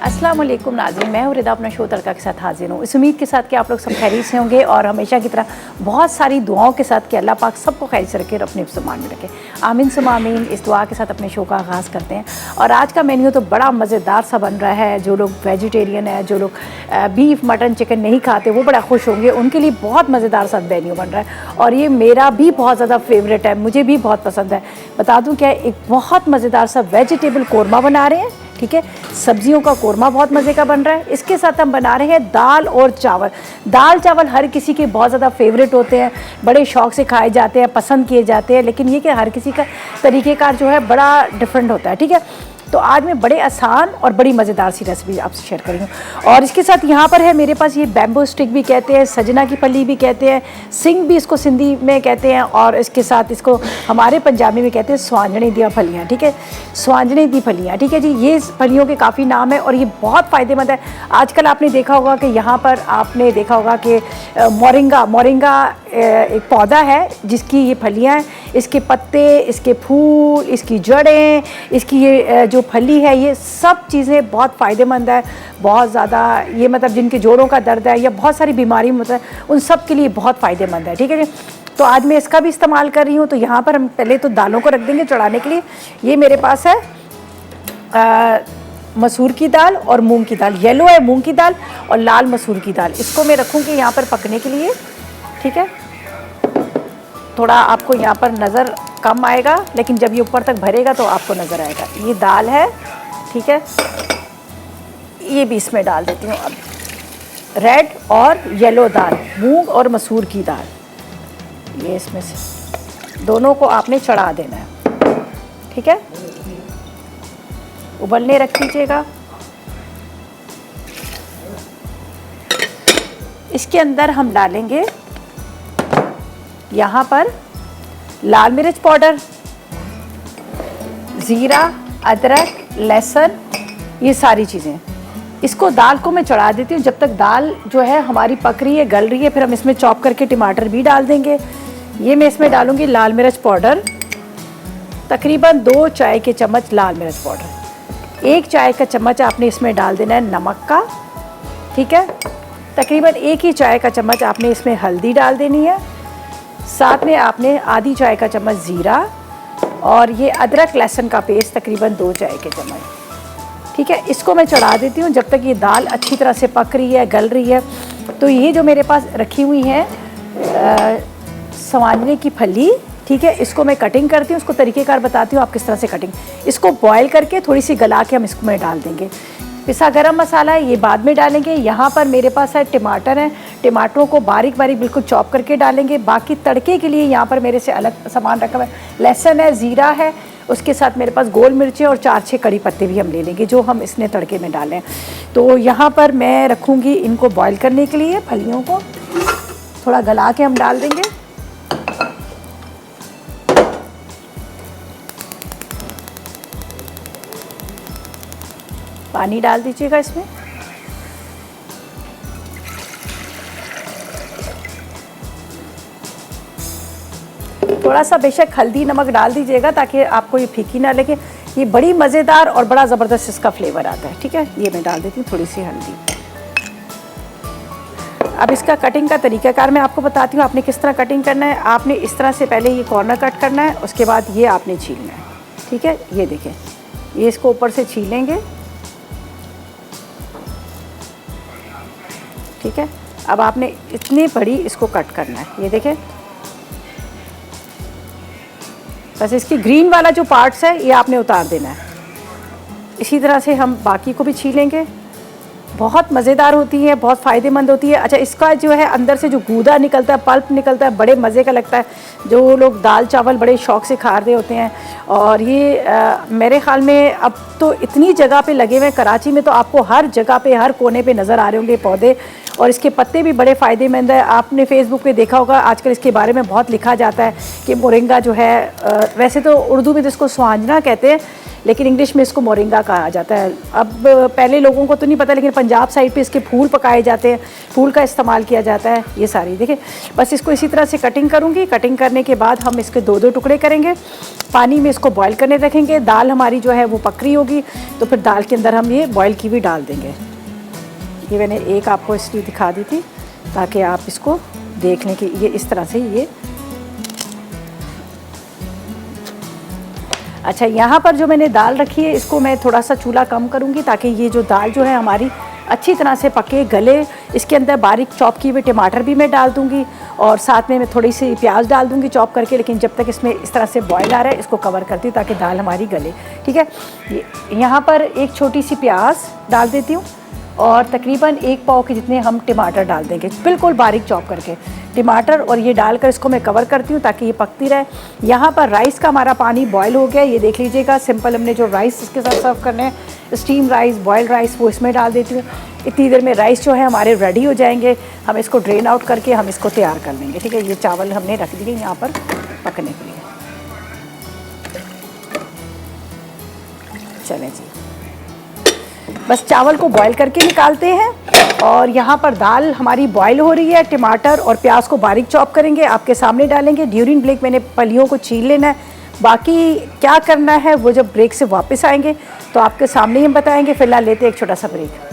अस्सलाम वालेकुम नाज़रीन, मैं हूँ रिदा अपना शो तड़का के साथ हाजिर हूँ। इस उम्मीद के साथ कि आप लोग सब खैरियत से होंगे और हमेशा की तरह बहुत सारी दुआओं के साथ कि अल्लाह पाक सबको खैर से रखे और अपने ज़ुबान में रखे। आमीन सुम्मा आमीन। इस दुआ के साथ अपने शो का आगाज़ करते हैं। और आज का मेन्यू तो बड़ा मज़ेदार सा बन रहा है। जो लोग वेजिटेरियन है, जो लोग बीफ मटन चिकन नहीं खाते, वो बड़ा खुश होंगे। उनके लिए बहुत मज़ेदार सा मेन्यू बन रहा है और ये मेरा भी बहुत ज़्यादा फेवरेट है, मुझे भी बहुत पसंद है। बता दूँ क्या, एक बहुत मज़ेदार सा वेजिटेबल कौरमा बना रहे हैं। ठीक है, सब्जियों का कौरमा बहुत मज़े का बन रहा है। इसके साथ हम बना रहे हैं दाल और चावल। दाल चावल हर किसी के बहुत ज़्यादा फेवरेट होते हैं, बड़े शौक़ से खाए जाते हैं, पसंद किए जाते हैं। लेकिन ये कि हर किसी का तरीक़ेकार जो है बड़ा डिफरेंट होता है। ठीक है, तो आज मैं बड़े आसान और बड़ी मज़ेदार सी रेसिपी आपसे शेयर करी हूँ। और इसके साथ यहाँ पर है मेरे पास ये बैम्बू स्टिक भी कहते हैं, सजना की फली भी कहते हैं, सिंग भी इसको सिंधी में कहते हैं, और इसके साथ इसको हमारे पंजाबी में कहते हैं स्वांजने दी फलियाँ। ठीक है, स्वांजने दी फलियाँ। ठीक है जी, ये फलियों के काफ़ी नाम है और ये बहुत फ़ायदेमंद है। आजकल आपने देखा होगा कि यहाँ पर आपने देखा होगा कि मोरिंगा एक पौधा है जिसकी ये फलियाँ हैं, इसके पत्ते, इसके फूल, इसकी जड़ें, इसकी ये जो फली है, ये सब चीज़ें बहुत फ़ायदेमंद है। बहुत ज़्यादा ये मतलब जिनके जोड़ों का दर्द है या बहुत सारी बीमारी मतलब उन सब के लिए बहुत फ़ायदेमंद है। ठीक है जी, तो आज मैं इसका भी इस्तेमाल कर रही हूँ। तो यहाँ पर हम पहले तो दालों को रख देंगे चढ़ाने के लिए। ये मेरे पास है मसूर की दाल और मूंग की दाल। येलो है मूंग की दाल और लाल मसूर की दाल। इसको मैं रखूँगी यहाँ पर पकने के लिए। ठीक है, थोड़ा आपको यहाँ पर नज़र कम आएगा, लेकिन जब ये ऊपर तक भरेगा तो आपको नज़र आएगा। ये दाल है, ठीक है, ये भी इसमें डाल देती हूँ अब। रेड और येलो दाल, मूंग और मसूर की दाल, ये इसमें से दोनों को आपने चढ़ा देना है। ठीक है, उबलने रख दीजिएगा। इसके अंदर हम डालेंगे यहाँ पर लाल मिर्च पाउडर, ज़ीरा, अदरक, लहसुन, ये सारी चीज़ें। इसको दाल को मैं चढ़ा देती हूँ जब तक दाल जो है हमारी पक रही है, गल रही है। फिर हम इसमें चॉप करके टमाटर भी डाल देंगे। ये मैं इसमें डालूँगी लाल मिर्च पाउडर, तकरीबन 2 चाय के चम्मच लाल मिर्च पाउडर। 1 चाय का चम्मच आपने इसमें डाल देना है नमक का। ठीक है, तकरीबन 1 ही चाय का चम्मच आपने इसमें हल्दी डाल देनी है। साथ में आपने आधी चाय का चम्मच ज़ीरा और ये अदरक लहसुन का पेस्ट तकरीबन 2 चाय के चम्मच। ठीक है, इसको मैं चढ़ा देती हूँ जब तक ये दाल अच्छी तरह से पक रही है, गल रही है। तो ये जो मेरे पास रखी हुई है स्वांजने की फली, ठीक है, इसको मैं कटिंग करती हूँ। उसको तरीक़ेकार बताती हूँ आप किस तरह से कटिंग। इसको बॉयल करके थोड़ी सी गला के हम इसमें डाल देंगे। पिसा गरम मसाला है, ये बाद में डालेंगे। यहाँ पर मेरे पास है टमाटर है, टमाटरों को बारीक बारीक बिल्कुल चॉप करके डालेंगे। बाकी तड़के के लिए यहाँ पर मेरे से अलग सामान रखा हुआ है, लहसुन है, ज़ीरा है, उसके साथ मेरे पास गोल मिर्चें और 4-6 कड़ी पत्ते भी हम ले लेंगे जो हम इसने तड़के में डालें। तो यहाँ पर मैं रखूँगी इनको बॉयल करने के लिए। फलियों को थोड़ा गला के हम डाल देंगे। पानी डाल दीजिएगा इसमें। थोड़ा सा बेशक हल्दी नमक डाल दीजिएगा ताकि आपको ये फीकी ना लगे। ये बड़ी मज़ेदार और बड़ा ज़बरदस्त इसका फ्लेवर आता है। ठीक है, ये मैं डाल देती हूँ थोड़ी सी हल्दी। अब इसका कटिंग का तरीक़ाकार मैं आपको बताती हूँ। आपने किस तरह कटिंग करना है। आपने इस तरह से पहले ये कॉर्नर कट करना है, उसके बाद ये आपने छीलना है। ठीक है, ये देखें, ये इसको ऊपर से छीलेंगे। ठीक है, अब आपने इतनी बड़ी इसको कट करना है। ये देखें, बस इसकी ग्रीन वाला जो पार्ट्स है ये आपने उतार देना है। इसी तरह से हम बाकी को भी छीलेंगे। बहुत मज़ेदार होती है, बहुत फ़ायदेमंद होती है। अच्छा, इसका जो है अंदर से जो गूदा निकलता है, पल्प निकलता है, बड़े मज़े का लगता है। जो लोग दाल चावल बड़े शौक़ से खा रहे होते हैं। और ये मेरे ख़्याल में अब तो इतनी जगह पे लगे हुए हैं। कराची में तो आपको हर जगह पे, हर कोने पे नज़र आ रहे होंगे पौधे। और इसके पत्ते भी बड़े फ़ायदेमंद है। आपने फेसबुक पे देखा होगा आजकल इसके बारे में बहुत लिखा जाता है कि मोरिंगा जो है, वैसे तो उर्दू में तो इसको स्वांजना कहते हैं, लेकिन इंग्लिश में इसको मोरिंगा कहा जाता है। अब पहले लोगों को तो नहीं पता, लेकिन पंजाब साइड पे इसके फूल पकाए जाते हैं, फूल का इस्तेमाल किया जाता है। ये सारी देखिए, बस इसको इसी तरह से कटिंग करूँगी। कटिंग करने के बाद हम इसके 2-2 टुकड़े करेंगे, पानी में इसको बॉईल करने रखेंगे। दाल हमारी जो है वो पक रही होगी, तो फिर दाल के अंदर हम ये बॉयल की हुई डाल देंगे। ये मैंने एक आपको इसलिए दिखा दी थी ताकि आप इसको देख लें कि ये इस तरह से ये। अच्छा, यहाँ पर जो मैंने दाल रखी है इसको मैं थोड़ा सा चूल्हा कम करूँगी ताकि ये जो दाल जो है हमारी अच्छी तरह से पके, गले। इसके अंदर बारीक चॉप किए हुए टमाटर भी मैं डाल दूँगी और साथ में मैं थोड़ी सी प्याज डाल दूँगी चॉप करके। लेकिन जब तक इसमें इस तरह से बॉयल आ रहा है इसको कवर करती हूँ ताकि दाल हमारी गले। ठीक है, यहाँ पर एक छोटी सी प्याज डाल देती हूँ और तकरीबन 1 पाव के जितने हम टमाटर डाल देंगे, बिल्कुल बारीक चॉप करके टमाटर। और ये डालकर इसको मैं कवर करती हूँ ताकि ये पकती रहे। यहाँ पर राइस का हमारा पानी बॉयल हो गया, ये देख लीजिएगा। सिंपल हमने जो राइस इसके साथ सर्व करने हैं, स्टीम राइस, बॉयल्ड राइस, वो इसमें डाल देती हूँ। इतनी देर में राइस जो है हमारे रेडी हो जाएंगे। हम इसको ड्रेन आउट करके हम इसको तैयार कर लेंगे। ठीक है, ये चावल हमने रख दिए यहाँ पर पकने के लिए। चलें जी, बस चावल को बॉईल करके निकालते हैं। और यहाँ पर दाल हमारी बॉईल हो रही है। टमाटर और प्याज को बारीक चॉप करेंगे, आपके सामने डालेंगे। ड्यूरिंग ब्रेक मैंने फलियों को छील लेना है। बाकी क्या करना है वो जब ब्रेक से वापस आएंगे तो आपके सामने ही हम बताएंगे। फिलहाल लेते हैं एक छोटा सा ब्रेक।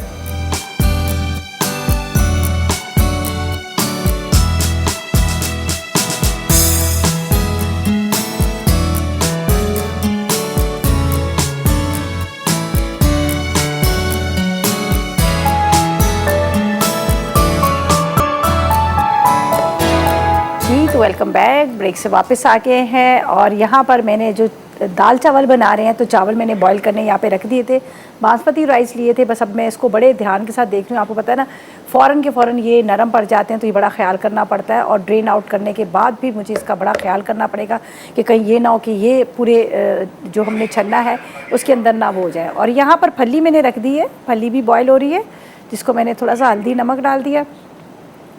Welcome back. ब्रेक से वापस आ गए हैं और यहाँ पर मैंने जो दाल चावल बना रहे हैं, तो चावल मैंने बॉईल करने यहाँ पे रख दिए थे। बासमती राइस लिए थे। बस अब मैं इसको बड़े ध्यान के साथ देख रही हूँ। आपको पता है ना, फ़ौरन के फ़ौरन ये नरम पड़ जाते हैं, तो ये बड़ा ख्याल करना पड़ता है। और ड्रेन आउट करने के बाद भी मुझे इसका बड़ा ख्याल करना पड़ेगा कि कहीं ये ना हो कि ये पूरे जो हमने छन्ना है उसके अंदर ना वो हो जाए। और यहाँ पर फली मैंने रख दी है, फली भी बॉयल हो रही है, जिसको मैंने थोड़ा सा हल्दी नमक डाल दिया।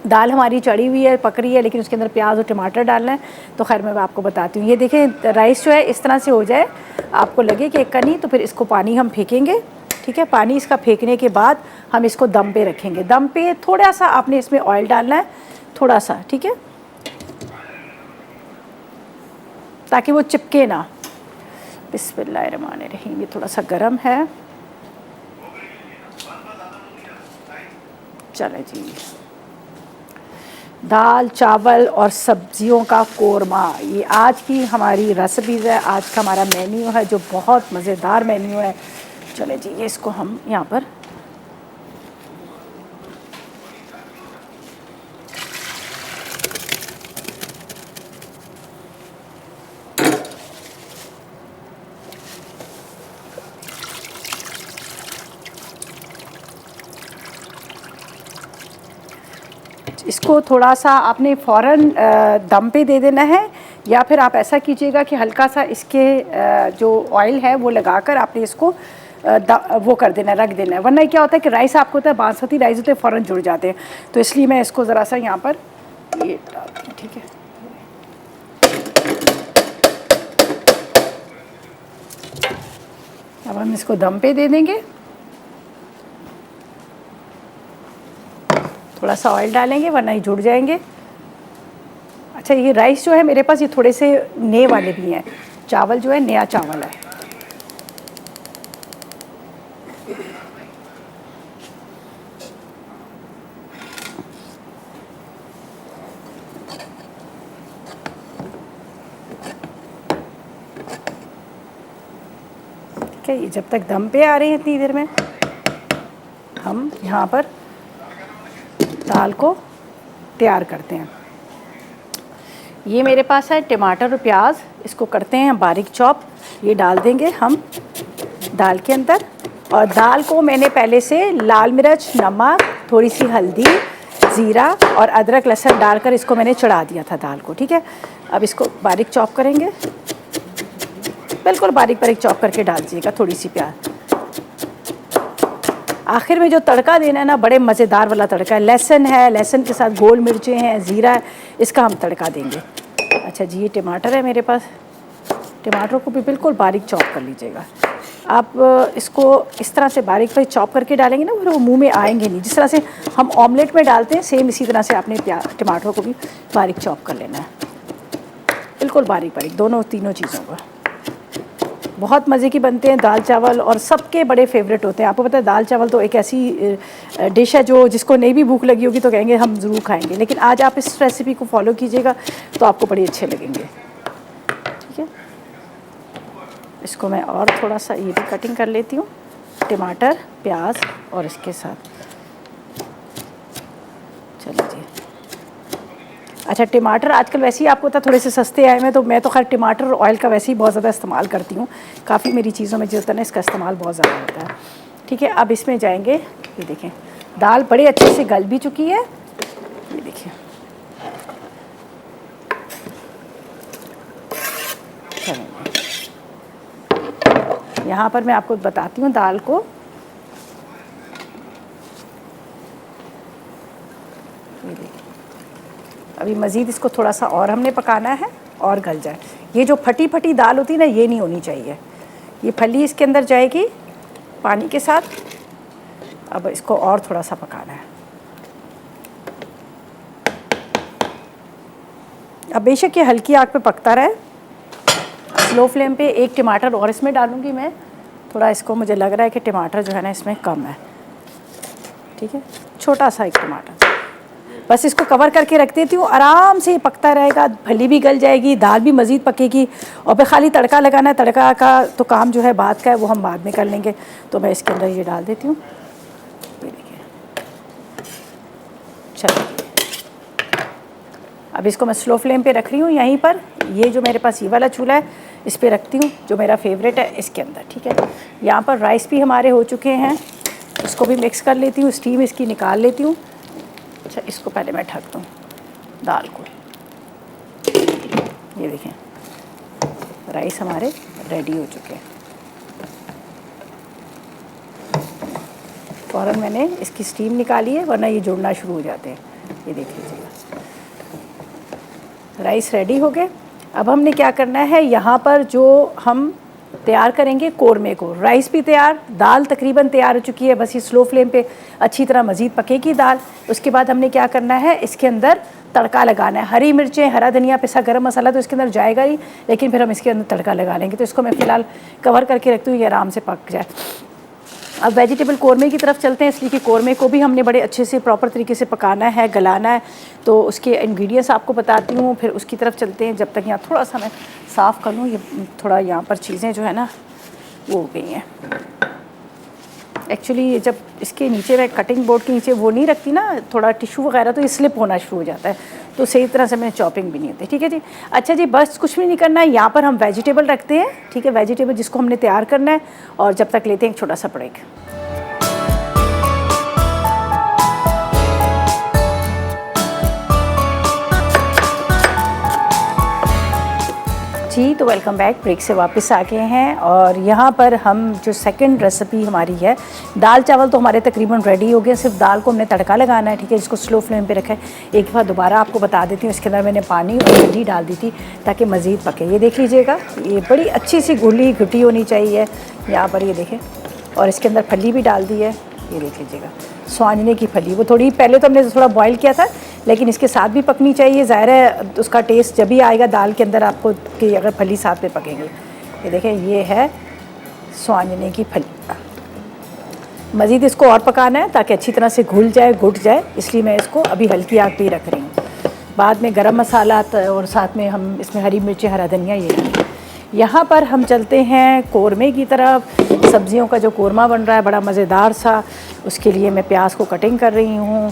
दाल हमारी चढ़ी हुई है, पक रही है, लेकिन उसके अंदर प्याज और टमाटर डालना है। तो खैर मैं आपको बताती हूँ। ये देखें, राइस जो है इस तरह से हो जाए, आपको लगे कि एक कनी, तो फिर इसको पानी हम फेंकेंगे। ठीक है, पानी इसका फेंकने के बाद हम इसको दम पे रखेंगे। दम पे थोड़ा सा आपने इसमें ऑयल डालना है, थोड़ा सा, ठीक है, ताकि वो चिपके ना। बिस्मिल्लाहिर्रहमानिर्रहीम। ये थोड़ा सा गर्म है। चले जी, दाल चावल और सब्जियों का कोरमा, ये आज की हमारी रेसिपीज़ है, आज का हमारा मेन्यू है जो बहुत मज़ेदार मेन्यू है। चले जी, ये इसको हम यहाँ पर इसको थोड़ा सा आपने फ़ौरन दम पे दे देना है, या फिर आप ऐसा कीजिएगा कि हल्का सा इसके जो ऑयल है वो लगाकर आपने इसको वो कर देना, रख देना है। वरना क्या होता है कि राइस आपको होता है, बासमती राइस होते हैं, फ़ौरन जुड़ जाते हैं। तो इसलिए मैं इसको ज़रा सा यहाँ पर ये डालती हूँ। ठीक है, अब हम इसको दम पे दे देंगे। थोड़ा सा ऑयल डालेंगे वरना ये जुड़ जाएंगे। अच्छा, ये राइस जो है मेरे पास ये थोड़े से नए वाले भी हैं। चावल जो है नया चावल है। ठीक है, ये जब तक दम पे आ रहे हैं इतनी देर में हम यहाँ पर दाल को तैयार करते हैं। ये मेरे पास है टमाटर और प्याज, इसको करते हैं बारीक चॉप। ये डाल देंगे हम दाल के अंदर। और दाल को मैंने पहले से लाल मिर्च, नमक, थोड़ी सी हल्दी, ज़ीरा और अदरक लहसुन डालकर इसको मैंने चढ़ा दिया था दाल को। ठीक है, अब इसको बारीक चॉप करेंगे, बिल्कुल बारीक बारीक चॉप करके डाल दीजिएगा थोड़ी सी प्याज। आखिर में जो तड़का देना है ना, बड़े मज़ेदार वाला तड़का है। लहसुन है, लहसुन के साथ गोल मिर्चें हैं, ज़ीरा है, इसका हम तड़का देंगे। अच्छा जी, ये टमाटर है मेरे पास, टमाटर को भी बिल्कुल बारीक चॉप कर लीजिएगा। आप इसको इस तरह से बारीक बारीक चॉप करके डालेंगे ना, फिर वो मुंह में आएंगे नहीं। जिस तरह से हम ऑमलेट में डालते हैं, सेम इसी तरह से आपने टमाटर को भी बारीक चॉप कर लेना है, बिल्कुल बारीक बारीक, दोनों तीनों चीज़ों को। बहुत मज़े की बनते हैं दाल चावल, और सबके बड़े फेवरेट होते हैं। आपको पता है दाल चावल तो एक ऐसी डिश है जो जिसको नहीं भी भूख लगी होगी तो कहेंगे हम ज़रूर खाएंगे, लेकिन आज आप इस रेसिपी को फॉलो कीजिएगा तो आपको बड़े अच्छे लगेंगे। ठीक है, इसको मैं और थोड़ा सा ये भी कटिंग कर लेती हूँ, टमाटर, प्याज और इसके साथ। चलो जी। अच्छा, टमाटर आजकल वैसे ही आपको पता थोड़े से सस्ते आए हैं, तो मैं तो खैर टमाटर ऑयल का वैसे ही बहुत ज़्यादा इस्तेमाल करती हूँ। काफ़ी मेरी चीज़ों में जो होता है ना, इसका इस्तेमाल बहुत ज़्यादा होता है। ठीक है, अब इसमें जाएंगे, ये देखें दाल बड़े अच्छे से गल भी चुकी है, ये देखिए। यहाँ पर मैं आपको बताती हूँ दाल को, ये देखिए। अभी मज़ीद इसको थोड़ा सा और हमने पकाना है और गल जाए। ये जो फटी फटी दाल होती है ना, ये नहीं होनी चाहिए। ये फली इसके अंदर जाएगी पानी के साथ। अब इसको और थोड़ा सा पकाना है। अब बेशक ये हल्की आग पे पकता रहे, स्लो फ्लेम पे। एक टमाटर और इसमें डालूँगी मैं, थोड़ा इसको मुझे लग रहा है कि टमाटर जो है ना इसमें कम है। ठीक है, छोटा सा एक टमाटर, बस इसको कवर करके रख देती हूँ। आराम से ये पकता रहेगा, फली भी गल जाएगी, दाल भी मज़ीद पकेगी, और फिर खाली तड़का लगाना है। तड़का का तो काम जो है बात का है, वो हम बाद में कर लेंगे। तो मैं इसके अंदर ये डाल देती हूँ, ये देखिए। चलो, अब इसको मैं स्लो फ्लेम पे रख रही हूँ यहीं पर। ये जो मेरे पास ये वाला चूल्हा है, इस पर रखती हूँ, जो मेरा फेवरेट है, इसके अंदर। ठीक है, यहाँ पर राइस भी हमारे हो चुके हैं, इसको भी मिक्स कर लेती हूँ, स्टीम इसकी निकाल लेती हूँ। अच्छा, इसको पहले मैं ढक दूँ दाल को। ये देखें राइस हमारे रेडी हो चुके हैं। फ़ौरन मैंने इसकी स्टीम निकाली है, वरना ये जुड़ना शुरू हो जाते हैं। ये देख लीजिएगा, राइस रेडी हो गए। अब हमने क्या करना है, यहाँ पर जो हम तैयार करेंगे कोरमे को। राइस भी तैयार, दाल तकरीबन तैयार हो चुकी है, बस ये स्लो फ्लेम पे अच्छी तरह मज़ीद पकेगी दाल। उसके बाद हमने क्या करना है, इसके अंदर तड़का लगाना है। हरी मिर्चें, हरा धनिया, पिसा गरम मसाला तो इसके अंदर जाएगा ही, लेकिन फिर हम इसके अंदर तड़का लगा लेंगे। तो इसको मैं फ़िलहाल कवर करके रखती हूँ, ये आराम से पक जाए। अब वेजिटेबल कोरमे की तरफ चलते हैं, इसलिए कि कोरमे को भी हमने बड़े अच्छे से प्रॉपर तरीके से पकाना है, गलाना है। तो उसके इंग्रेडिएंट्स आपको बताती हूँ, फिर उसकी तरफ चलते हैं। जब तक यहाँ थोड़ा सा मैं साफ़ कर लूँ, ये थोड़ा यहाँ पर चीज़ें जो है ना वो हो गई हैं। एक्चुअली जब इसके नीचे मैं कटिंग बोर्ड के नीचे वो नहीं रखती ना, थोड़ा टिश्यू वगैरह, तो ये स्लिप होना शुरू हो जाता है, तो सही तरह से मैंने चॉपिंग भी नहीं होती। ठीक है जी। अच्छा जी, बस कुछ भी नहीं करना है, यहाँ पर हम वेजिटेबल रखते हैं। ठीक है, वेजिटेबल जिसको हमने तैयार करना है, और जब तक लेते हैं एक छोटा सा ब्रेक। जी, तो वेलकम बैक। ब्रेक से वापस आ गए हैं, और यहाँ पर हम जो सेकंड रेसिपी हमारी है, दाल चावल तो हमारे तकरीबन रेडी हो गए। सिर्फ दाल को हमने तड़का लगाना है। ठीक है, जिसको स्लो फ्लेम पे रखा है। एक बार दोबारा आपको बता देती हूँ, इसके अंदर मैंने पानी और हल्दी डाल दी थी ताकि मज़ीद पके। ये देख लीजिएगा, ये बड़ी अच्छी सी घुली घुटी होनी चाहिए यहाँ पर, ये देखें। और इसके अंदर फली भी डाल दी है, ये देख लीजिएगा, स्वांजने की फली। वो थोड़ी पहले तो हमने थोड़ा बॉईल किया था, लेकिन इसके साथ भी पकनी चाहिए। ज़ाहिर है उसका टेस्ट जब भी आएगा दाल के अंदर आपको, कि अगर फली साथ में पकेंगे। ये देखें, ये है स्वांजने की फली। मज़ीद इसको और पकाना है ताकि अच्छी तरह से घुल जाए, घुट जाए, इसलिए मैं इसको अभी हल्की आग पे ही रख रही हूँ। बाद में गरम मसाला और साथ में हम इसमें हरी मिर्ची, हरा धनिया ये डालेंगे। यहाँ पर हम चलते हैं कोरमे की तरफ। सब्जियों का जो कोरमा बन रहा है बड़ा मज़ेदार सा, उसके लिए मैं प्याज को कटिंग कर रही हूँ।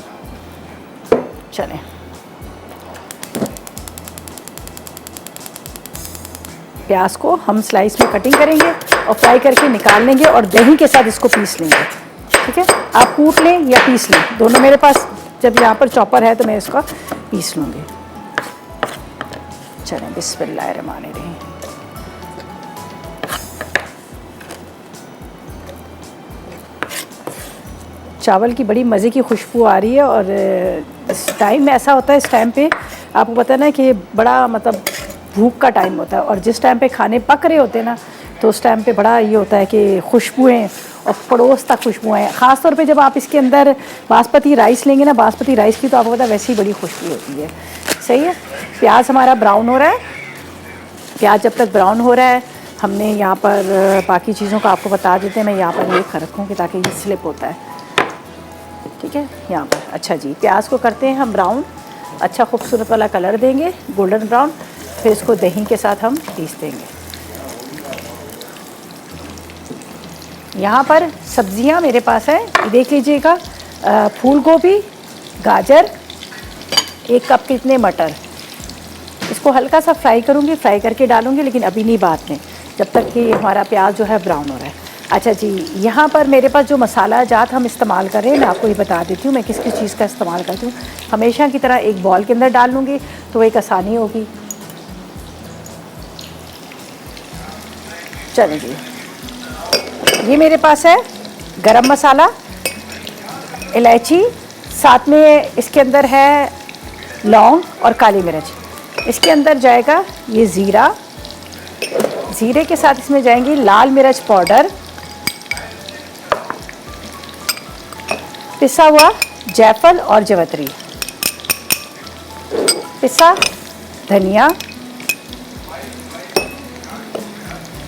चलें, प्याज को हम स्लाइस में कटिंग करेंगे और फ्राई करके निकाल लेंगे, और दही के साथ इसको पीस लेंगे। ठीक है, आप कूट लें या पीस लें, दोनों मेरे पास जब यहाँ पर चॉपर है तो मैं इसका पीस लूँगी। चलें, बिस्मिल्लाहिर्रहमानिर्रहीम। चावल की बड़ी मज़े की खुशबू आ रही है। और इस टाइम में ऐसा होता है, इस टाइम पे आपको पता है ना कि बड़ा मतलब भूख का टाइम होता है, और जिस टाइम पे खाने पक रहे होते हैं ना, तो उस टाइम पे बड़ा ये होता है कि खुशबुएँ और पड़ोस तक खुशबुएँ। ख़ास तौर पे जब आप इसके अंदर बासमती राइस लेंगे ना, बासमती राइस की तो आपको पता है वैसे ही बड़ी खुशबू होती है। सही है। प्याज हमारा ब्राउन हो रहा है। प्याज जब तक ब्राउन हो रहा है, हमने यहाँ पर बाकी चीज़ों का आपको बता देते हैं। मैं यहाँ पर ये रखूँगी ताकि ये स्लिप होता है, ठीक है। यहाँ पर अच्छा जी, प्याज को करते हैं हम ब्राउन, अच्छा खूबसूरत वाला कलर देंगे, गोल्डन ब्राउन। फिर इसको दही के साथ हम पीस देंगे। यहाँ पर सब्जियाँ मेरे पास है, देख लीजिएगा। फूल गोभी, गाजर, 1 कप कितने मटर। इसको हल्का सा फ्राई करूँगी, फ्राई करके डालूँगी, लेकिन अभी नहीं, बाद में, जब तक कि हमारा प्याज जो है ब्राउन हो रहा है। अच्छा जी, यहाँ पर मेरे पास जो मसाला जात हम इस्तेमाल कर रहे हैं, मैं आपको ये बता देती हूँ मैं किस किस चीज़ का इस्तेमाल करती हूँ। हमेशा की तरह एक बॉल के अंदर डाल लूँगी तो एक आसानी होगी। चलिए जी, ये मेरे पास है गरम मसाला, इलायची, साथ में इसके अंदर है लौंग और काली मिर्च। इसके अंदर जाएगा ये ज़ीरा, ज़ीरे के साथ इसमें जाएंगी लाल मिर्च पाउडर, पिसा हुआ जायफल और जवित्री, पिसा धनिया,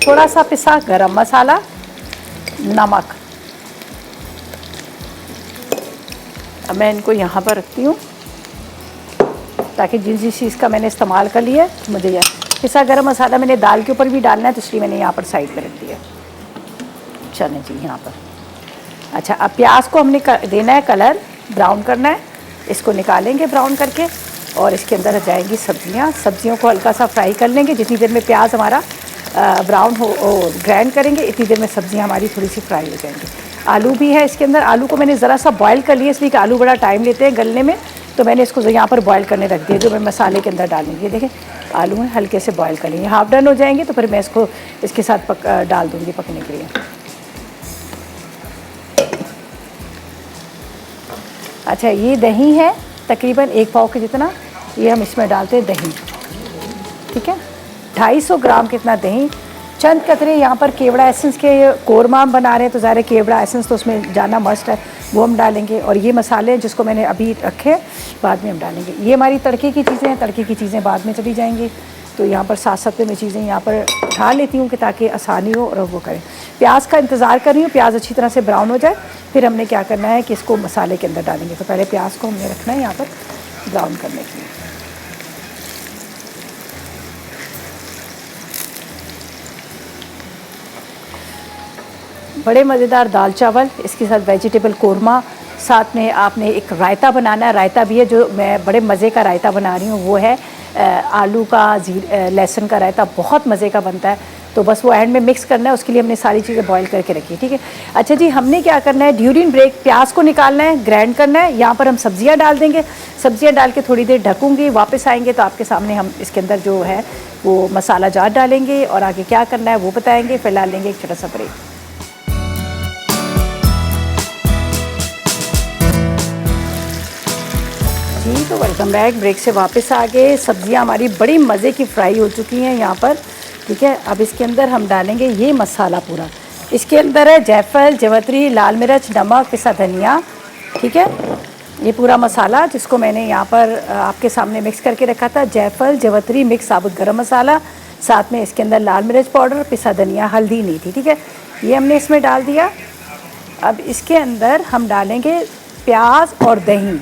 थोड़ा सा पिसा गरम मसाला, नमक। अब मैं इनको यहाँ पर रखती हूँ ताकि जिस जिस चीज़ का मैंने इस्तेमाल कर लिया है मुझे यह पिसा गरम मसाला मैंने दाल के ऊपर भी डालना है, तो इसलिए मैंने यहाँ पर साइड पर रख दिया। चलें जी, यहाँ पर अच्छा, अब प्याज को हमने देना है कलर, ब्राउन करना है। इसको निकालेंगे ब्राउन करके, और इसके अंदर जाएंगी सब्जियाँ। सब्जियों को हल्का सा फ्राई कर लेंगे। जितनी देर में प्याज हमारा ब्राउन हो ग्राइंड करेंगे, इतनी देर में सब्जियाँ हमारी थोड़ी सी फ्राई हो जाएंगी। आलू भी है इसके अंदर। आलू को मैंने ज़रा सा बॉयल कर लिया, इसलिए कि आलू बड़ा टाइम लेते हैं गलने में, तो मैंने इसको यहाँ पर बॉयल करने रख दिया, जो मैं मसाले के अंदर डालूंगी। ये देखें, आलू में हल्के से बॉयल कर लेंगे, हाफ डन हो जाएंगे तो फिर मैं इसको इसके साथ डाल दूँगी पकने के लिए। अच्छा, ये दही है तकरीबन 1 पाव के जितना, ये हम इसमें डालते हैं दही, ठीक है। 250 ग्राम कितना दही, चंद कतरे यहाँ पर केवड़ा एसेंस के कोरमा हम बना रहे हैं, तो ज़्यादा केवड़ा एसेंस तो उसमें जाना मस्ट है, वो हम डालेंगे। और ये मसाले जिसको मैंने अभी रखे बाद में हम डालेंगे। ये हमारी तड़के की चीज़ें हैं, तड़के की चीज़ें बाद में चली जाएंगी। तो यहाँ पर साथ साथ मैं चीज़ें यहाँ पर उठा लेती हूँ कि ताकि आसानी हो और वो करें। प्याज का इंतज़ार कर रही हूँ, प्याज अच्छी तरह से ब्राउन हो जाए, फिर हमने क्या करना है कि इसको मसाले के अंदर डालेंगे। तो पहले प्याज को हमने रखना है यहाँ पर ब्राउन करने के लिए। बड़े मज़ेदार दाल चावल, इसके साथ वेजिटेबल कोरमा, साथ में आपने एक रायता बनाना है। रायता भी है, जो मैं बड़े मज़े का रायता बना रही हूँ, वो है आलू का लहसुन का रायता, बहुत मज़े का बनता है। तो बस वो एंड में मिक्स करना है, उसके लिए हमने सारी चीज़ें बॉईल करके रखी है, ठीक है। अच्छा जी, हमने क्या करना है, ड्यूरिंग ब्रेक प्याज को निकालना है, ग्राइंड करना है। यहाँ पर हम सब्जियाँ डाल देंगे, सब्जियाँ डाल के थोड़ी देर ढकूँगी, वापस आएंगे तो आपके सामने हम इसके अंदर जो है वो मसाला जार डालेंगे, और आगे क्या करना है वो बताएँगे। फिलहाल लेंगे एक छोटा सा ब्रेक। जी, तो वेलकम बैक, ब्रेक से वापस आ गए। सब्जियां हमारी बड़ी मज़े की फ्राई हो चुकी हैं यहाँ पर, ठीक है। अब इसके अंदर हम डालेंगे ये मसाला पूरा। इसके अंदर है जायफल, जवित्री, लाल मिर्च, नमक, पिसा धनिया, ठीक है। ये पूरा मसाला जिसको मैंने यहाँ पर आपके सामने मिक्स करके रखा था, जायफल, जवित्री, मिक्स साबुत गरम मसाला, साथ में इसके अंदर लाल मिर्च पाउडर, पिसा धनिया, हल्दी नहीं थी, ठीक है। ये हमने इसमें डाल दिया। अब इसके अंदर हम डालेंगे प्याज और दही,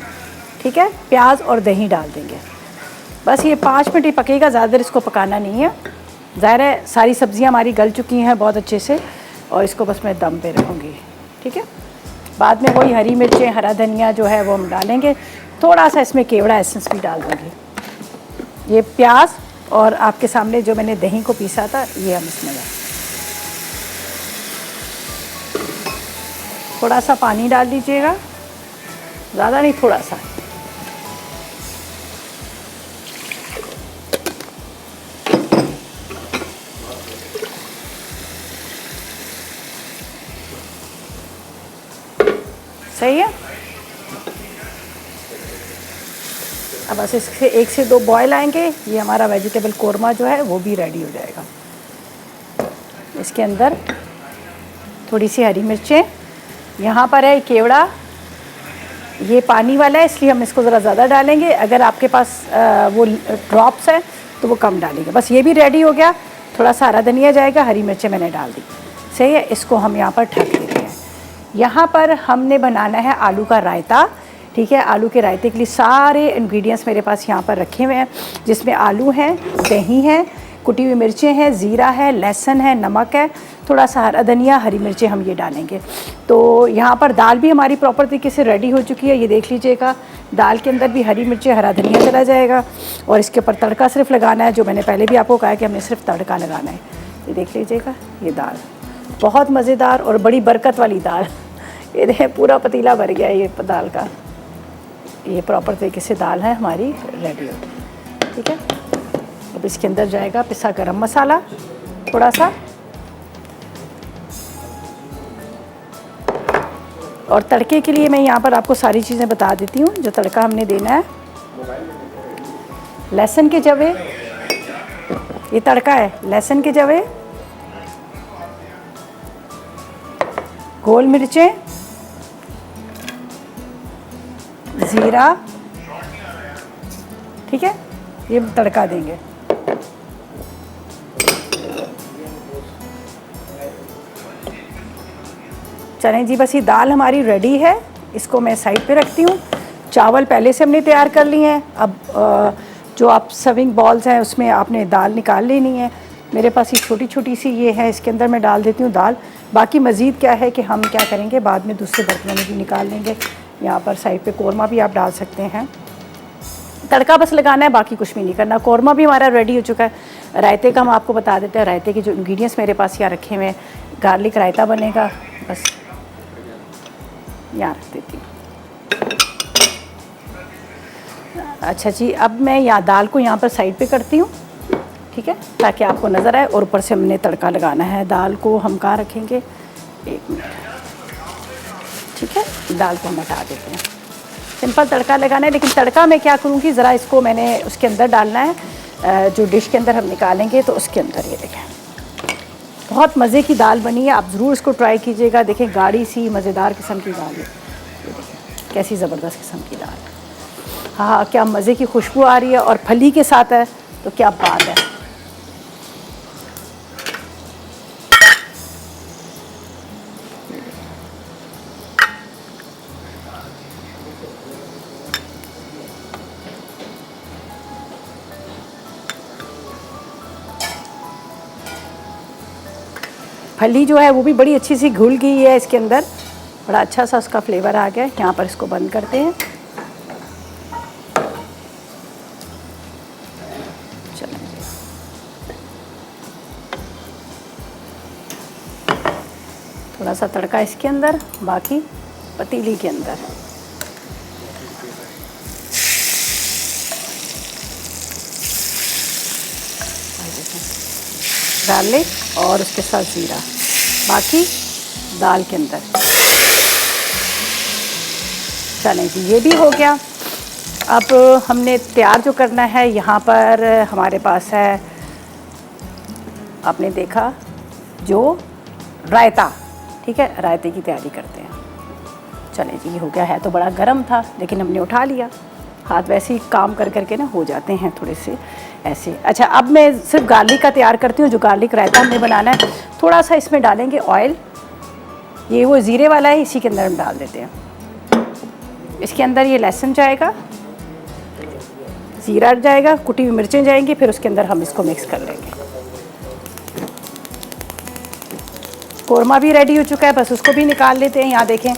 ठीक है। प्याज और दही डाल देंगे। बस ये 5 मिनट ही पकेगा, ज़्यादा देर इसको पकाना नहीं है। ज़ाहिर है सारी सब्जियां हमारी गल चुकी हैं बहुत अच्छे से, और इसको बस मैं दम पे रखूँगी, ठीक है। बाद में वही हरी मिर्चें, हरा धनिया जो है वो हम डालेंगे। थोड़ा सा इसमें केवड़ा एसेंस भी डाल दूँगी। ये प्याज और आपके सामने जो मैंने दही को पीसा था, ये हम इसमें डाल, थोड़ा सा पानी डाल दीजिएगा, ज़्यादा नहीं, थोड़ा सा। सही है। अब बस इससे 1 से 2 बॉयल आएंगे, ये हमारा वेजिटेबल कोरमा जो है वो भी रेडी हो जाएगा। इसके अंदर थोड़ी सी हरी मिर्चें, यहाँ पर है केवड़ा, ये पानी वाला है इसलिए हम इसको ज़रा ज़्यादा डालेंगे, अगर आपके पास वो ड्रॉप्स है तो वो कम डालेंगे। बस ये भी रेडी हो गया। थोड़ा सा हरा धनिया जाएगा, हरी मिर्चें मैंने डाल दी। सही है, इसको हम यहाँ पर ढक देते हैं। यहाँ पर हमने बनाना है आलू का रायता। ठीक है, आलू के रायते के लिए सारे इंग्रेडिएंट्स मेरे पास यहाँ पर रखे हुए हैं, जिसमें आलू हैं, दही है, कुटी हुई मिर्चें हैं, ज़ीरा है, लहसुन है, नमक है, थोड़ा सा हरा धनिया, हरी मिर्चें हम ये डालेंगे। तो यहाँ पर दाल भी हमारी प्रॉपर तरीके से रेडी हो चुकी है, ये देख लीजिएगा। दाल के अंदर भी हरी मिर्चें, हरा धनिया चला जाएगा और इसके ऊपर तड़का सिर्फ लगाना है, जो मैंने पहले भी आपको कहा है कि हमने सिर्फ तड़का लगाना है। ये देख लीजिएगा, ये दाल बहुत मज़ेदार और बड़ी बरकत वाली दाल। ये देखें पूरा पतीला भर गया है ये दाल का। ये प्रॉपर तरीके से दाल है हमारी रेडी हो। ठीक है, अब इसके अंदर जाएगा पिसा गरम मसाला थोड़ा सा, और तड़के के लिए मैं यहाँ पर आपको सारी चीज़ें बता देती हूँ जो तड़का हमने देना है। लहसुन के जवे, ये तड़का है, लहसुन के जवे, गोल मिर्चें, ज़ीरा। ठीक है, ये तड़का देंगे। चलें जी, बस ये दाल हमारी रेडी है, इसको मैं साइड पे रखती हूँ। चावल पहले से हमने तैयार कर लिए हैं। अब जो आप सर्विंग बॉल्स हैं उसमें आपने दाल निकाल लेनी है। मेरे पास ये छोटी छोटी सी ये है, इसके अंदर मैं डाल देती हूँ दाल। बाकी मज़ीद क्या है कि हम क्या करेंगे, बाद में दूसरे बर्तनों में भी निकाल लेंगे। यहाँ पर साइड पे कौरमा भी आप डाल सकते हैं। तड़का बस लगाना है, बाकी कुछ भी नहीं करना। कौरमा भी हमारा रेडी हो चुका है। रायते का हम आपको बता देते हैं। रायते के जो इंग्रेडिएंट्स मेरे पास यहाँ रखे हुए हैं, गार्लिक रायता बनेगा, बस यहाँ रख देती हूँ। अच्छा जी, अब मैं यहाँ दाल को यहाँ पर साइड पे करती हूँ। ठीक है, ताकि आपको नज़र आए। और ऊपर से हमने तड़का लगाना है। दाल को हम कहाँ रखेंगे, 1 मिनट। ठीक है, दाल को हम हटा देते हैं। सिंपल तड़का लगाना है, लेकिन तड़का मैं क्या करूँगी, ज़रा इसको मैंने उसके अंदर डालना है, जो डिश के अंदर हम निकालेंगे तो उसके अंदर। ये देखें, बहुत मज़े की दाल बनी है, आप ज़रूर इसको ट्राई कीजिएगा। देखें, गाढ़ी सी मज़ेदार किस्म की दाल है। ये देखें कैसी ज़बरदस्त किस्म की दाल है। हाँ, क्या मज़े की खुशबू आ रही है, और फली के साथ है तो क्या बात है। फली जो है वो भी बड़ी अच्छी सी घुल गई है इसके अंदर, बड़ा अच्छा सा उसका फ्लेवर आ गया है। यहाँ पर इसको बंद करते हैं। चलें, थोड़ा सा तड़का इसके अंदर, बाकी पतीली के अंदर। गार्लिक और उसके साथ ज़ीरा, बाकी दाल के अंदर। चलें जी, ये भी हो गया। अब हमने तैयार जो करना है, यहाँ पर हमारे पास है, आपने देखा, जो रायता। ठीक है, रायते की तैयारी करते हैं। चलें जी, ये हो गया है। तो बड़ा गर्म था, लेकिन हमने उठा लिया। हाथ वैसे ही काम कर करके ना हो जाते हैं थोड़े से ऐसे। अच्छा, अब मैं सिर्फ गार्लिक का तैयार करती हूँ। जो गार्लिक रायता हमने बनाना है, थोड़ा सा इसमें डालेंगे ऑयल। ये वो ज़ीरे वाला है, इसी के अंदर हम डाल देते हैं। इसके अंदर ये लहसुन जाएगा, ज़ीरा जाएगा, कुटी हुई मिर्चें जाएंगी, फिर उसके अंदर हम इसको मिक्स कर लेंगे। कोरमा भी रेडी हो चुका है, बस उसको भी निकाल लेते हैं। यहाँ देखें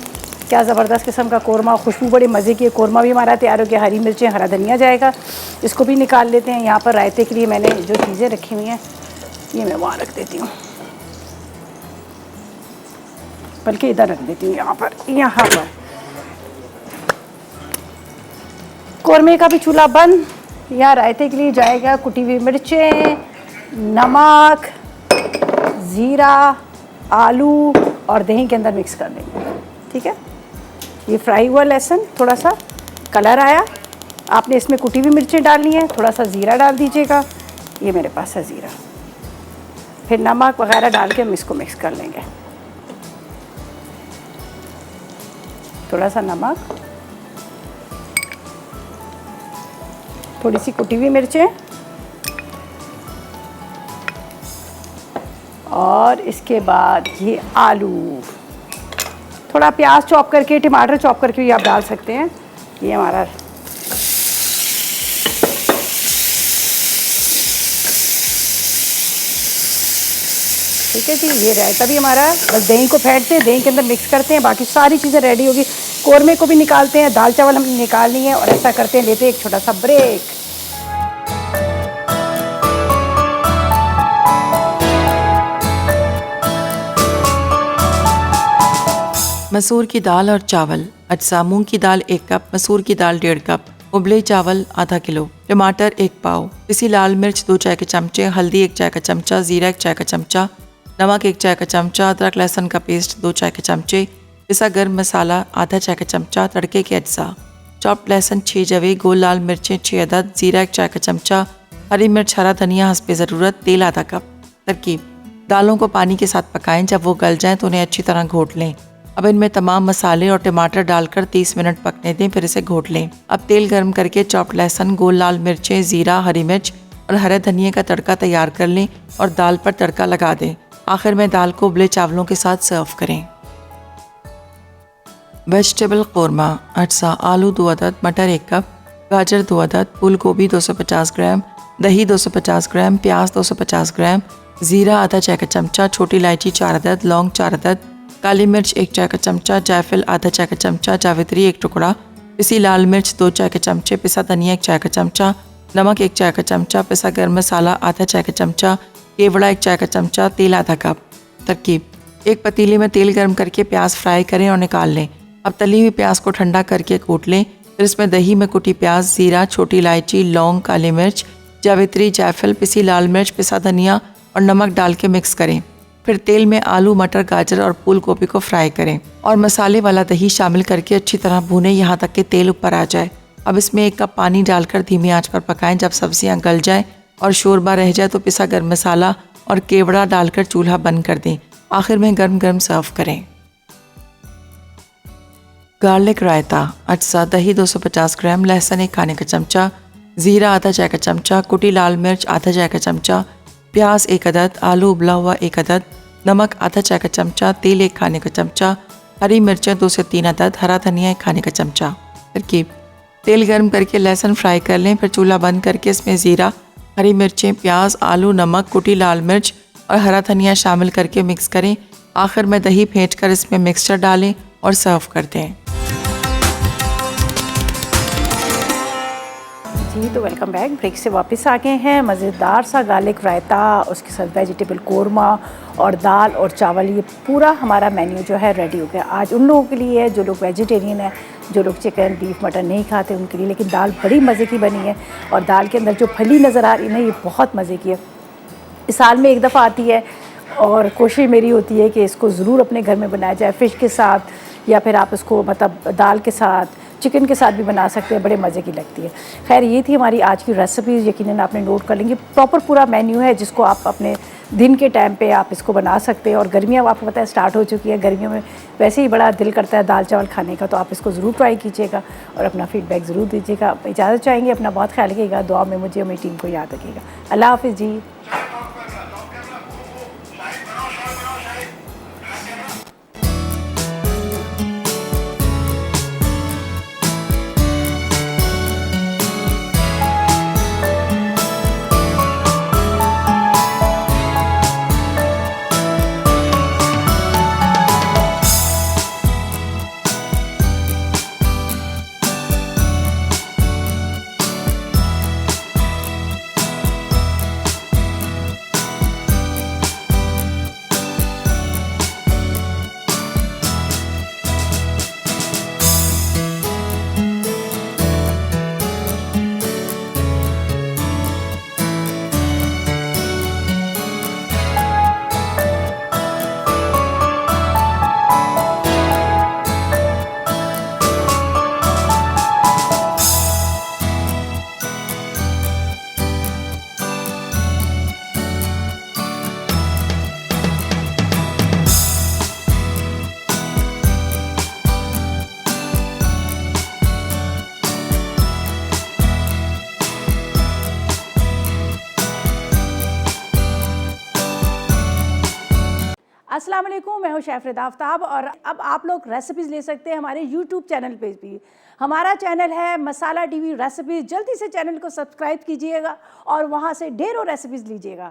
क्या ज़बरदस्त किस्म का कोरमा, खुशबू बड़ी मज़े की है। कोरमा भी हमारा तैयार हो गया। हरी मिर्चें, हरा धनिया जाएगा, इसको भी निकाल लेते हैं। यहाँ पर रायते के लिए मैंने जो चीज़ें रखी हुई हैं, ये मैं वहाँ रख देती हूँ, बल्कि इधर रख देती हूँ। यहाँ पर कोरमे का भी चूल्हा बंद। यहाँ रायते के लिए जाएगा कुटी हुई मिर्चें, नमक, ज़ीरा, आलू और दही के अंदर मिक्स कर देंगे। ठीक है, ये फ्राई हुआ लहसुन, थोड़ा सा कलर आया, आपने इसमें कुटी हुई मिर्चें डालनी है, थोड़ा सा ज़ीरा डाल दीजिएगा, ये मेरे पास है ज़ीरा, फिर नमक वगैरह डाल के हम इसको मिक्स कर लेंगे। थोड़ा सा नमक, थोड़ी सी कुटी हुई मिर्चें और इसके बाद ये आलू, थोड़ा प्याज चॉप करके, टमाटर चॉप करके भी आप डाल सकते हैं। ये हमारा ठीक है जी, ये रायता भी हमारा, बस दही को फेंटते हैं, दही के अंदर मिक्स करते हैं, बाकी सारी चीज़ें रेडी होगी। कोरमे को भी निकालते हैं, दाल चावल हमने निकालनी है और ऐसा करते हैं, लेते हैं एक छोटा सा ब्रेक। मसूर की दाल और चावल। अज्जा: मूंग की दाल 1 कप, मसूर की दाल 1.5 कप, उबले चावल आधा किलो, टमाटर 1 पाव, पिसी लाल मिर्च 2 चाय के चमचे, हल्दी 1 चाय का चमचा, जीरा 1 चाय का चमचा, नमक 1 चाय का चमचा, अदरक लहसुन का पेस्ट 2 चाय के चमचे, पिसा गर्म मसाला आधा चाय का चमचा, तड़के के अज्जा: चॉप्ड लहसुन 6 जवे, गोल लाल मिर्चें 6 अदद, जीरा 1 चाय का चमचा, हरी मिर्च, हरा धनिया हस्बे ज़रूरत, तेल आधा कप। तरकीब: दालों को पानी के साथ पकाएं, जब वो गल जाएं तो उन्हें अच्छी तरह घोट लें। अब इनमें तमाम मसाले और टमाटर डालकर 30 मिनट पकने दें, फिर इसे घोट लें। अब तेल गर्म करके चॉप्ड लहसुन, गोल लाल मिर्चें, जीरा, हरी मिर्च और हरे धनिए का तड़का तैयार कर लें और दाल पर तड़का लगा दें। आखिर में दाल को उबले चावलों के साथ सर्व करें। वेजिटेबल कौरमा। अज्जा: आलू 2 अदद, मटर 1 कप, गाजर 2 अदद, फूल गोभी 250 ग्राम, दही 250 ग्राम, प्याज 250 ग्राम, ज़ीरा आधा चाय का चमचा, छोटी इलायची 4 अदद, लौंग 4 अदद, काली मिर्च 1 चाय का चमचा, जायफल आधा चाय का चमचा, जावित्री 1 टुकड़ा, पिसी लाल मिर्च 2 चाय के चमचे, पिसा धनिया 1 चाय का चमचा, नमक 1 चाय का चमचा, पिसा गर्म मसाला आधा चाय का चमचा, केवड़ा 1 चाय का चमचा, तेल आधा कप। तरकीब: एक पतीले में तेल गर्म करके प्याज फ्राई करें और निकाल लें। अब तली हुई प्याज को ठंडा करके कूट लें, फिर इसमें दही में कुटी प्याज, ज़ीरा, छोटी इलायची, लौंग, काली मिर्च, जावित्री, जायफल, पिसी लाल मिर्च, पिसा धनिया और नमक डाल के मिक्स करें। फिर तेल में आलू, मटर, गाजर और फूल गोभी को फ्राई करें और मसाले वाला दही शामिल करके अच्छी तरह भूनें यहाँ तक कि तेल ऊपर आ जाए। अब इसमें 1 कप पानी डालकर धीमी आंच पर पकाएं। जब सब्जियां गल जाएं और शोरबा रह जाए तो पिसा गर्म मसाला और केवड़ा डालकर चूल्हा बंद कर दें। आखिर में गर्म गर्म सर्व करें। गार्लिक रायता। अज्जा: दही 250 ग्राम, लहसुन 1 खाने का चमचा, ज़ीरा आधा चाय का चमचा, कुटी लाल मिर्च आधा चाय का चमचा, प्याज 1 अदद, आलू उबला हुआ 1 अदद, नमक आधा चाय का चमचा, तेल 1 खाने का चमचा, हरी मिर्चें 2 से 3 अदद, हरा धनिया 1 खाने का चमचा। तरकीब: तेल गर्म करके लहसुन फ्राई कर लें, फिर चूल्हा बंद करके इसमें ज़ीरा, हरी मिर्चें, प्याज, आलू, नमक, कुटी लाल मिर्च और हरा धनिया शामिल करके मिक्स करें। आखिर में दही फेंट कर इसमें मिक्सचर डालें और सर्व कर दें। जी, तो वेलकम बैक। ब्रेक से वापस आ गए हैं। मज़ेदार सा गार्लिक रायता, उसके साथ वेजिटेबल कोरमा और दाल और चावल, ये पूरा हमारा मेन्यू जो है रेडी हो गया। आज उन लोगों के लिए है जो लोग वेजिटेरियन है, जो लोग चिकन, बीफ, मटन नहीं खाते, उनके लिए। लेकिन दाल बड़ी मज़े की बनी है और दाल के अंदर जो फली नज़र आ रही है ना, ये बहुत मज़े की है। इस साल में 1 दफ़ा आती है और कोशिश मेरी होती है कि इसको ज़रूर अपने घर में बनाया जाए, फ़िश के साथ या फिर आप इसको मतलब दाल के साथ, चिकन के साथ भी बना सकते हैं, बड़े मज़े की लगती है। खैर, ये थी हमारी आज की रेसिपीज़। यकीनन आपने नोट कर लेंगे, प्रॉपर पूरा मेन्यू है जिसको आप अपने दिन के टाइम पे आप इसको बना सकते हैं। और गर्मियाँ आपको पता है स्टार्ट हो चुकी है, गर्मियों में वैसे ही बड़ा दिल करता है दाल चावल खाने का, तो आप इसको ज़रूर ट्राई कीजिएगा और अपना फीडबैक ज़रूर दीजिएगा। इजाज़त चाहेंगे, अपना बहुत ख्याल रखिएगा, दुआ में मुझे और मेरी टीम को याद रखिएगा। अल्लाह हाफ़िज़ जी। अस्सलाम वालेकुम, मैं हूं शेफ रिदा आफ्ताब और अब आप लोग रेसिपीज़ ले सकते हैं हमारे यूट्यूब चैनल पे भी। हमारा चैनल है मसाला टीवी रेसिपीज़। जल्दी से चैनल को सब्सक्राइब कीजिएगा और वहां से ढेरों रेसिपीज़ लीजिएगा।